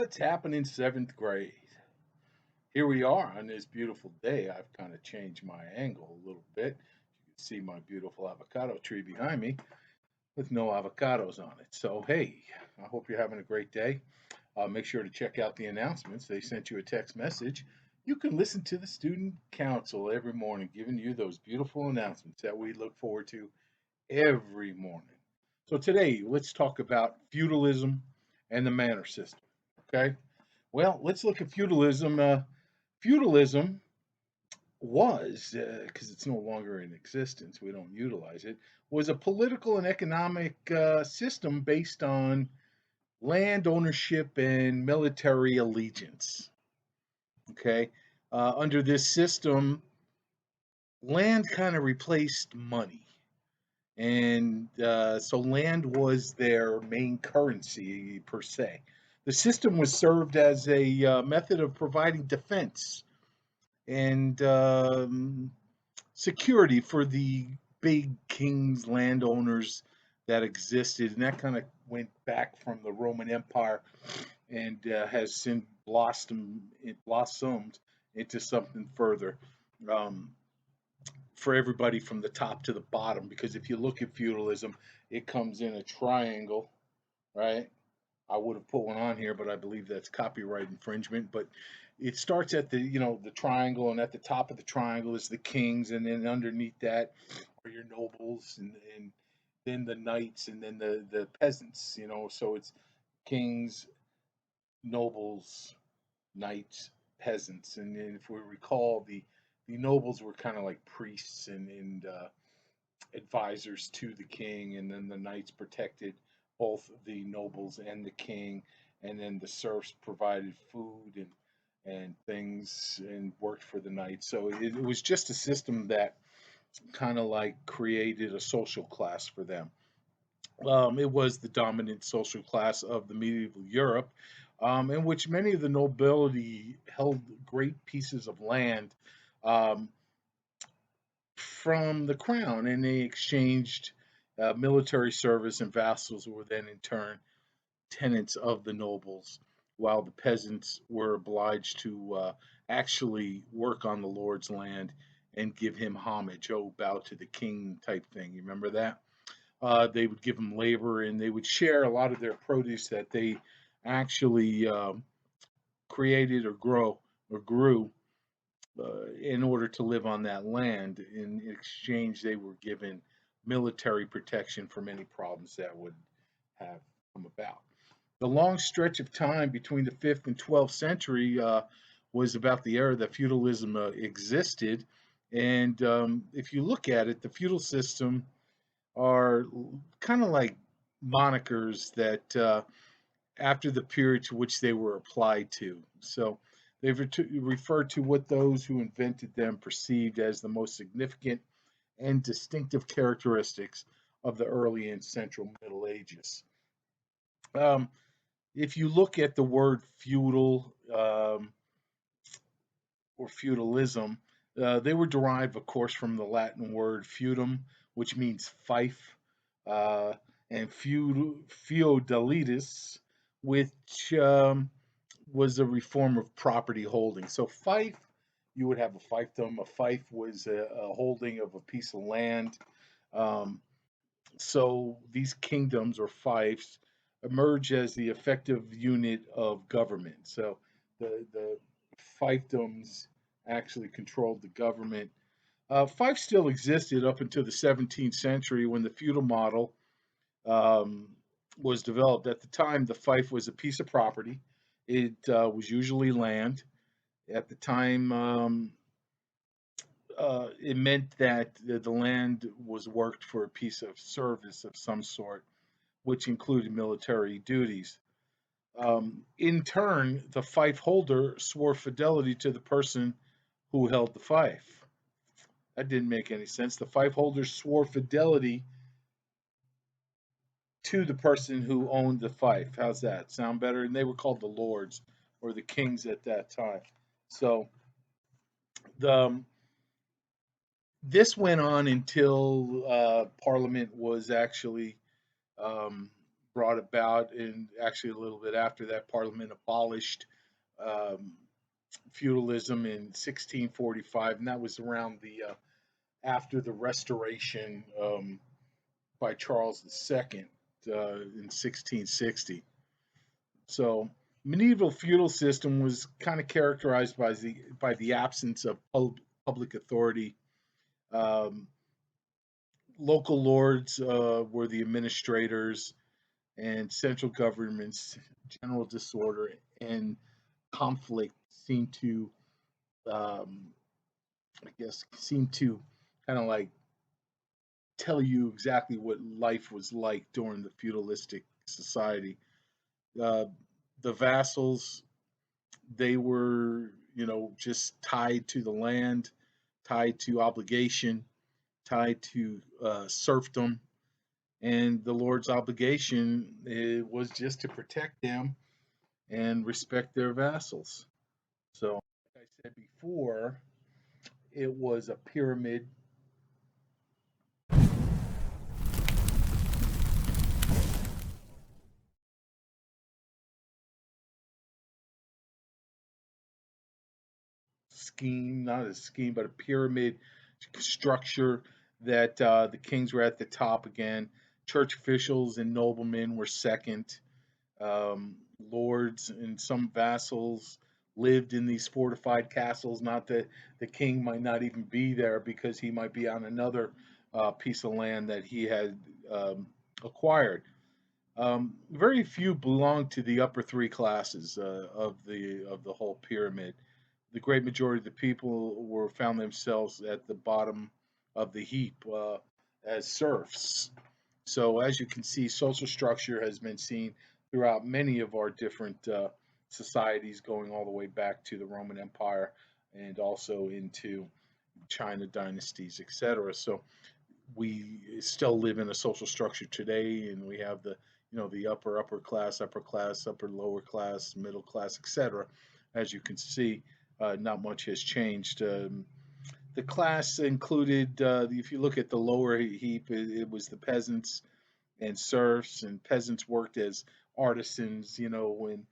What's happening seventh grade? Here we are on this beautiful day. I've kind of changed my angle a little bit. You can see my beautiful avocado tree behind me with no avocados on it. So, hey, I hope you're having a great day. Make sure to check out the announcements. They sent you a text message. You can listen to the student council every morning giving you those beautiful announcements that we look forward to every morning. So, today, let's talk about feudalism and the manor system. Okay. Well, let's look at feudalism. Feudalism was, because it's no longer in existence, we don't utilize it, was a political and economic system based on land ownership and military allegiance. Okay. Under this system, land kind of replaced money. And so land was their main currency per se. The system was served as a method of providing defense and security for the big kings, landowners that existed, and that kind of went back from the Roman Empire and has since blossomed into something further um, for everybody from the top to the bottom. Because if you look at feudalism, it comes in a triangle, right? I would have put one on here, but I believe that's copyright infringement. But it starts at the triangle, and at the top of the triangle is the kings, and then underneath that are your nobles, and then the knights, and then the peasants. So it's kings, nobles, knights, peasants, and then if we recall, the nobles were kind of like priests and advisors to the king, and then the knights protected both the nobles and the king, and then the serfs provided food and things and worked for the knights. So it was just a system that kind of like created a social class for them. It was the dominant social class of the medieval Europe, in which many of the nobility held great pieces of land um, from the crown, and they exchanged military service, and vassals were then in turn tenants of the nobles, while the peasants were obliged to actually work on the lord's land and give him homage. Oh, bow to the king type thing. You remember that? They would give him labor, and they would share a lot of their produce that they actually created or grew in order to live on that land. In exchange, they were given military protection from any problems that would have come about. The long stretch of time between the 5th and 12th century was about the era that feudalism existed. And if you look at it, the feudal system are kind of like monikers that after the period to which they were applied to. So they refer to what those who invented them perceived as the most significant and distinctive characteristics of the early and central Middle Ages. Um, if you look at the word feudal or feudalism, they were derived, of course, from the Latin word feudum, which means fief, uh, and feudalitas, which was a reform of property holding. So fief, you would have a fiefdom. A fief was a holding of a piece of land. Um, so these kingdoms or fiefs emerge as the effective unit of government. So the fiefdoms actually controlled the government. Fiefs still existed up until the 17th century when the feudal model um, was developed. At the time, the fief was a piece of property. It was usually land. At the time, it meant that the land was worked for a piece of service of some sort, which included military duties. In turn, the fief holder swore fidelity to the person who held the fief. That didn't make any sense. The fief holder swore fidelity to the person who owned the fief. How's that? Sound better? And they were called the lords or the kings at that time. So the this went on until Parliament was actually um, brought about, and actually a little bit after that, Parliament abolished um, feudalism in 1645, and that was around the after the Restoration by Charles II in 1660. So medieval feudal system was kind of characterized by the absence of public authority. Um, Local lords were the administrators, and central government's general disorder and conflict seemed to, um, I guess, seem to kind of like tell you exactly what life was like during the feudalistic society. Uh, the vassals, they were, just tied to the land, tied to obligation, tied to serfdom, and the Lord's obligation was just to protect them and respect their vassals. So, like I said before, it was a pyramid scheme, not a scheme, but a pyramid structure that the kings were at the top again. Church officials and noblemen were second. Lords and some vassals lived in these fortified castles. Not that the king might not even be there because he might be on another piece of land that he had acquired. Very few belong to the upper three classes of the whole pyramid. The great majority of the people were found themselves at the bottom of the heap as serfs. So, as you can see, social structure has been seen throughout many of our different societies, going all the way back to the Roman Empire and also into China dynasties, etc. So, we still live in a social structure today, and we have the upper class, upper lower class, middle class, etc. As you can see, not much has changed. The class included, if you look at the lower heap, it was the peasants and serfs, and peasants worked as artisans, when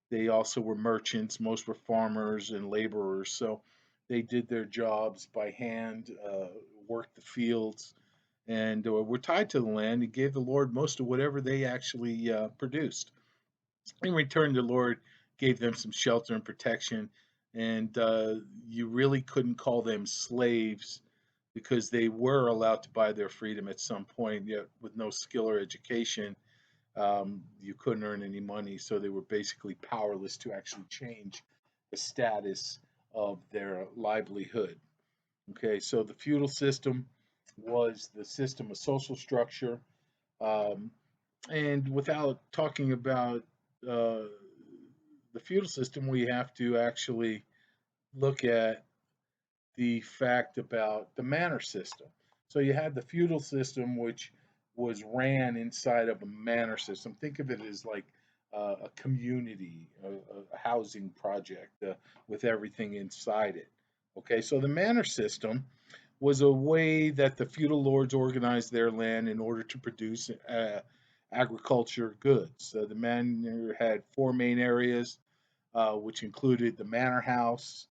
they also were merchants. Most were farmers and laborers, so they did their jobs by hand, worked the fields, and were tied to the land and gave the Lord most of whatever they actually produced. In return, the Lord gave them some shelter and protection, and you really couldn't call them slaves because they were allowed to buy their freedom at some point, yet with no skill or education. You couldn't earn any money, so they were basically powerless to actually change the status of their livelihood. Okay, so the feudal system was the system of social structure. Um, and without talking about uh, the feudal system, we have to actually look at the fact about the manor system. So you had the feudal system, which was ran inside of a manor system. Think of it as like a community, a housing project with everything inside it. Okay, so the manor system was a way that the feudal lords organized their land in order to produce agriculture goods. So the manor had four main areas, which included the manor house,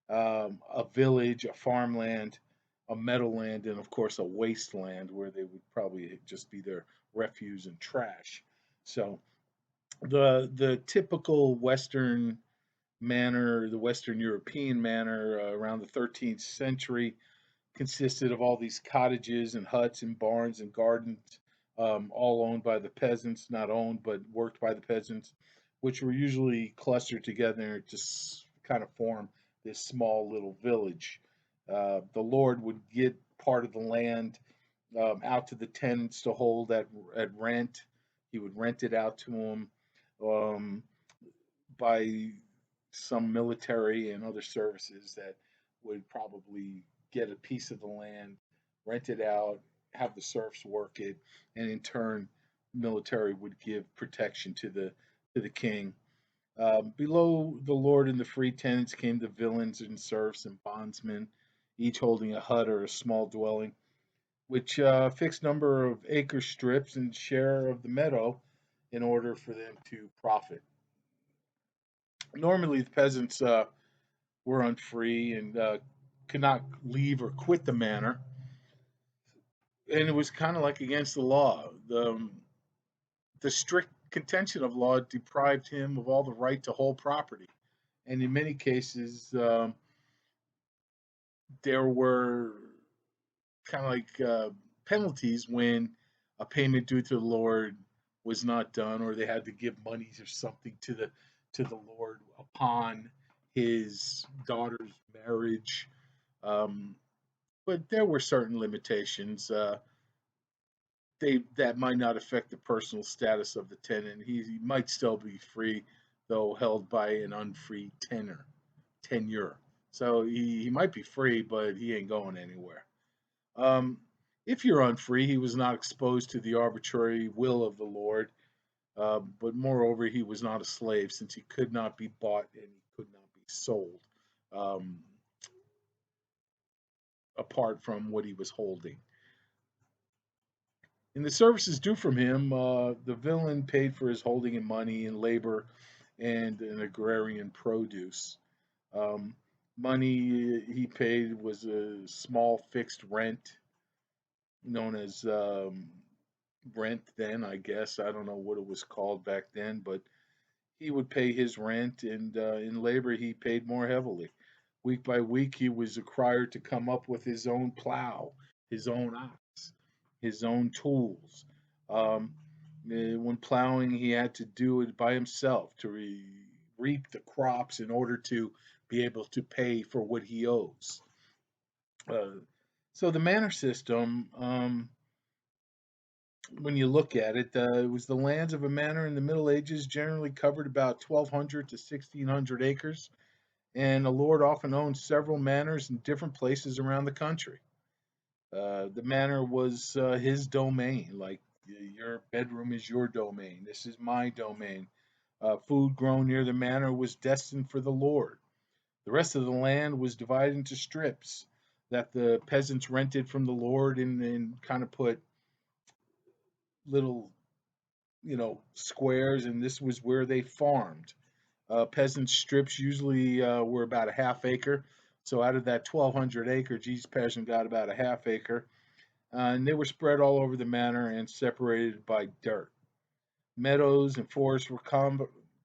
a village, a farmland, a meadowland, and of course a wasteland where they would probably just be their refuse and trash. So the typical Western manor, the Western European manor around the 13th century consisted of all these cottages and huts and barns and gardens, all owned by the peasants, not owned, but worked by the peasants, which were usually clustered together to kind of form this small little village. The Lord would get part of the land out to the tenants to hold at rent. He would rent it out to them um, by some military and other services that would probably get a piece of the land, rent it out, have the serfs work it, and in turn, military would give protection to the king. Below the lord and the free tenants came the villains and serfs and bondsmen, each holding a hut or a small dwelling, which fixed number of acre strips and share of the meadow. in order for them to profit. Normally, the peasants were unfree and could not leave or quit the manor, and it was kind of like against the law. The strict contention of law deprived him of all the right to hold property, and in many cases, there were kind of like penalties when a payment due to the Lord was not done, or they had to give monies or something to the Lord upon his daughter's marriage. Um, but there were certain limitations. They that might not affect the personal status of the tenant. He might still be free, though held by an unfree tenure. So he might be free, but he ain't going anywhere. Um, if you're unfree, he was not exposed to the arbitrary will of the Lord, but moreover, he was not a slave, since he could not be bought and he could not be sold, um, apart from what he was holding. In the services due from him, the villain paid for his holding in money and labor and an agrarian produce. Um, Money he paid was a small fixed rent, known as rent then, I guess. I don't know what it was called back then, but he would pay his rent, and in labor, he paid more heavily. Week by week, he was required to come up with his own plow, his own ox, his own tools. Um, when plowing, he had to do it by himself to reap the crops in order to be able to pay for what he owes. Uh, so the manor system, when you look at it, it was the lands of a manor in the Middle Ages, generally covered about 1,200 to 1,600 acres, and a lord often owned several manors in different places around the country. The manor was his domain, like your bedroom is your domain. This is my domain. Food grown near the manor was destined for the lord. The rest of the land was divided into strips that the peasants rented from the lord and kind of put little, squares, and this was where they farmed. Peasant strips usually were about a half acre. So out of that 1,200 acres, each peasant got about a half acre. And they were spread all over the manor and separated by dirt. Meadows and forests were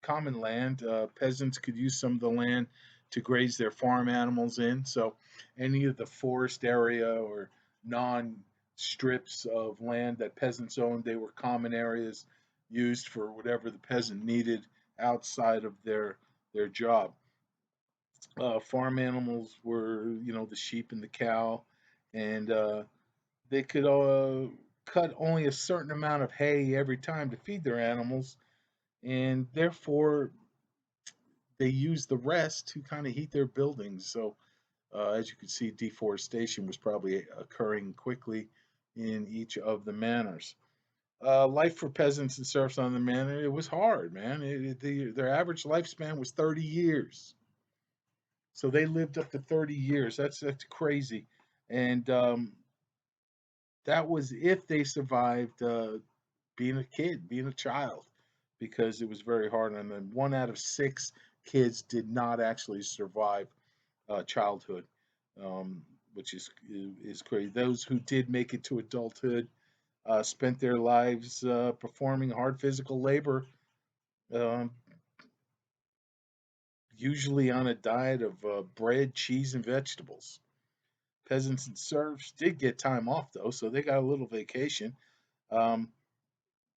common land. Peasants could use some of the land to graze their farm animals in. So any of the forest area or non strips of land that peasants owned, they were common areas used for whatever the peasant needed outside of their job. Farm animals were, the sheep and the cow, and they could cut only a certain amount of hay every time to feed their animals, and therefore they used the rest to kind of heat their buildings. So, as you can see, deforestation was probably occurring quickly in each of the manors. Life for peasants and serfs on the manor, it was hard, man. Their average lifespan was 30 years. So they lived up to 30 years. That's crazy. And that was if they survived being a kid, being a child, because it was very hard on them. One out of six kids did not actually survive childhood, um, which is crazy. Those who did make it to adulthood spent their lives performing hard physical labor, um, usually on a diet of bread, cheese, and vegetables. Peasants and serfs did get time off though, so they got a little vacation. Um,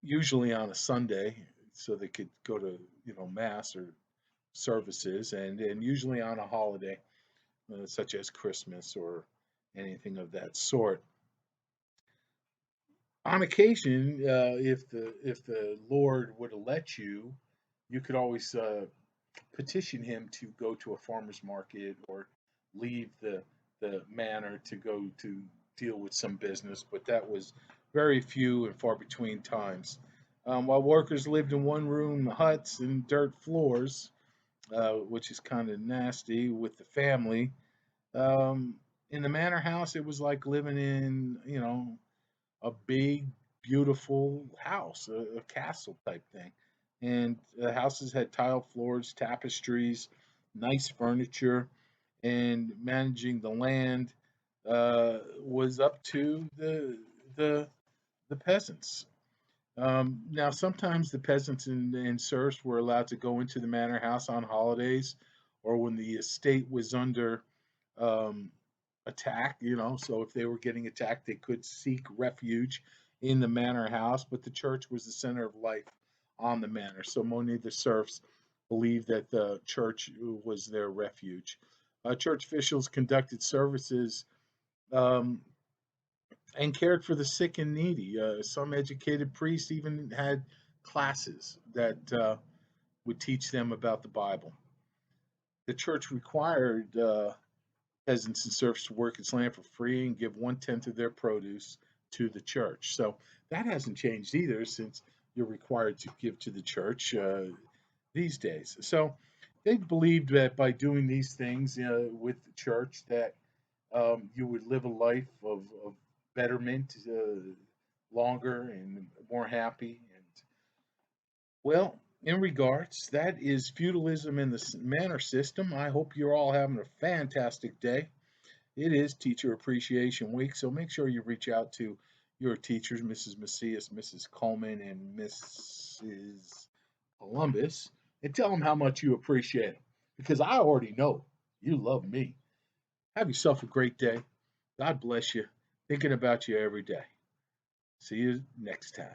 Usually on a Sunday, so they could go to mass or services, and usually on a holiday, such as Christmas or anything of that sort. On occasion, if the Lord would have let you, you could always petition him to go to a farmer's market or leave the manor to go to deal with some business, but that was very few and far between times. While workers lived in one room huts and dirt floors, which is kind of nasty with the family, in the manor house, it was like living in, a big beautiful house, a castle type thing. And the houses had tile floors, tapestries, nice furniture, and managing the land was up to the the peasants. Now, sometimes the peasants and serfs were allowed to go into the manor house on holidays or when the estate was under um, attack, so if they were getting attacked, they could seek refuge in the manor house, but the church was the center of life on the manor. So many of the serfs believed that the church was their refuge. Church officials conducted services um, and cared for the sick and needy. Some educated priests even had classes that would teach them about the Bible. The church required peasants and serfs to work its land for free and give 1/10 of their produce to the church. So that hasn't changed either since you're required to give to the church these days. So they believed that by doing these things with the church that you would live a life of betterment, longer and more happy. And well, in regards, that is feudalism in the manor system. I hope you're all having a fantastic day. It is Teacher Appreciation Week, so make sure you reach out to your teachers, Mrs. Macias, Mrs. Coleman, and Mrs. Columbus, and tell them how much you appreciate them. Because I already know you love me. Have yourself a great day. God bless you. Thinking about you every day. See you next time.